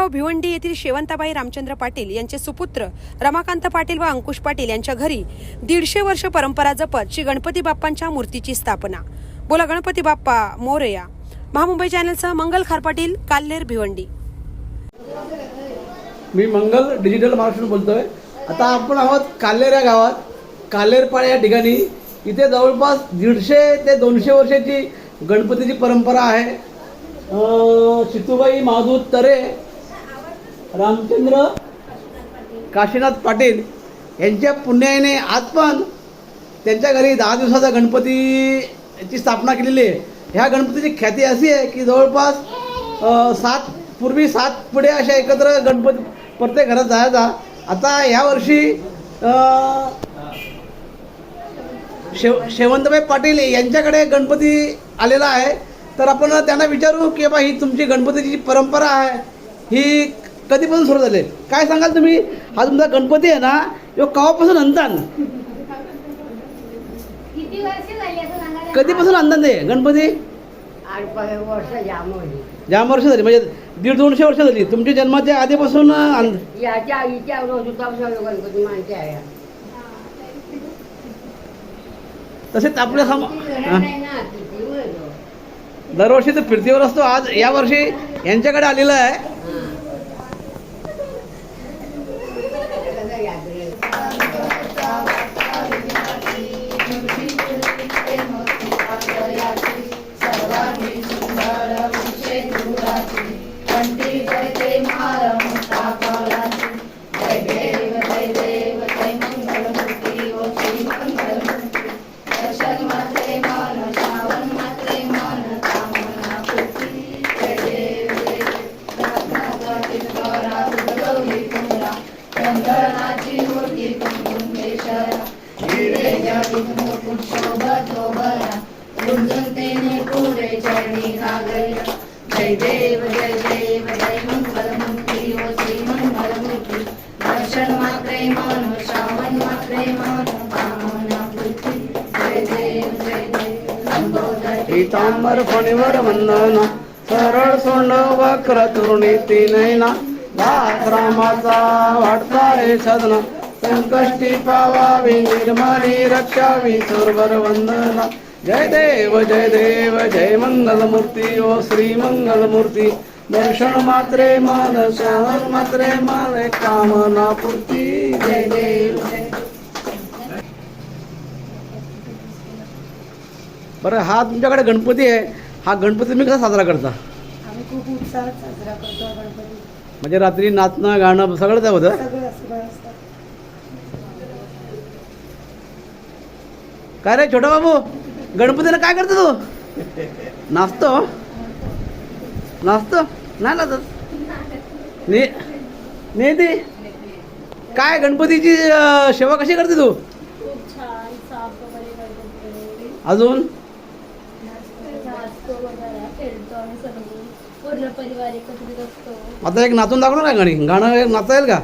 गाव भिवंडी येथील शेवंताबाई रामचंद्र पाटील यांचे सुपुत्र रमाकांत पाटील व अंकुश पाटील यांच्या घरी 150 वर्ष परंपरा जपत श्री गणपती बाप्पांच्या मूर्तीची स्थापना। बोला गणपती बाप्पा मोरया। महामुंबई चॅनलसह मंगल खारपाटील, काल्हेर, भिवंडी। मी मंगल डिजिटल महाराष्ट्र बोलतोय। आता आपण आहोत काल्हेर या गावात, काल्हेरपाडा या ठिकाणी। इथे जवळपास 150 ते 200 वर्षाची गणपतीची परंपरा आहे। शितूबाई माधू तरे, रामचंद्र काशीनाथ पाटील यांच्या पुण्याने आज पण त्यांच्या घरी 10 दिवसाचा गणपतीची स्थापना केलेली आहे। ह्या गणपतीची ख्याती अशी आहे की जवळपास 7 पुढे अशा एकत्र गणपती प्रत्येक घरात जायचा। आता यावर्षी शेवंतबाई पाटील यांच्याकडे गणपती आलेला आहे। तर आपण त्यांना विचारू की बा ही तुमची गणपतीची परंपरा आहे, ही कधीपासून सुरू झाली? काय सांगाल तुम्ही? हा तुमचा गणपती आहे ना, तो केव्हापासून आणतात? कधीपासून आणतात ते गणपती? 8 जाम वर्ष झाली, म्हणजे 150-200 वर्ष झाली तुमच्या जन्माच्या आधीपासून? याच्या आईच्या गणपती मानते आहे। तसेच आपल्या दरवर्षी तर फिरतीवर असतो। आज या वर्षी यांच्याकडे आलेला आहे। जय देव जय देव जय मंगलमूर्ती ओ श्री मंगलमूर्ती दर्शन मात्रे मन श्रावण मात्रे मन कामना पूर्ती। जय देव जय देव लंबोदर पीतांबर फणीवर वंदन, सरळ सोंड वक्र तरुणी नयना, दास रामाचा वाटता रे सदन, संकष्टी पावावी निर्मली रक्षावी सुरवर वंदना। जय देव जय मंगलमूर्ती ओ श्री मंगलमूर्ती दर्शन मात्रे मन श्रावण मात्रे मन कामना पूर्ती। जय देव। बरं, हा तुमच्याकडे गणपती आहे, हा गणपती तुम्ही कसा साजरा करता? आम्ही खूप उत्साहात साजरा करतो गणपती। म्हणजे रात्री नाचणं गाणं सगळं होतं? सगळं असतं। काय रे छोटा बाबू, गणपतीला काय करतो तू? नाचतो? नाही नाचत? नेते काय गणपतीची सेवा कशी करते तू? खूप छान साफ वगैरे करतो। अजून नाचतो वगैरे, खेळतो आम्ही सर्व पूर्ण परिवार एकत्रित असतो। आता एक नाचून दाखवणार काय गाणं नाचता येईल का?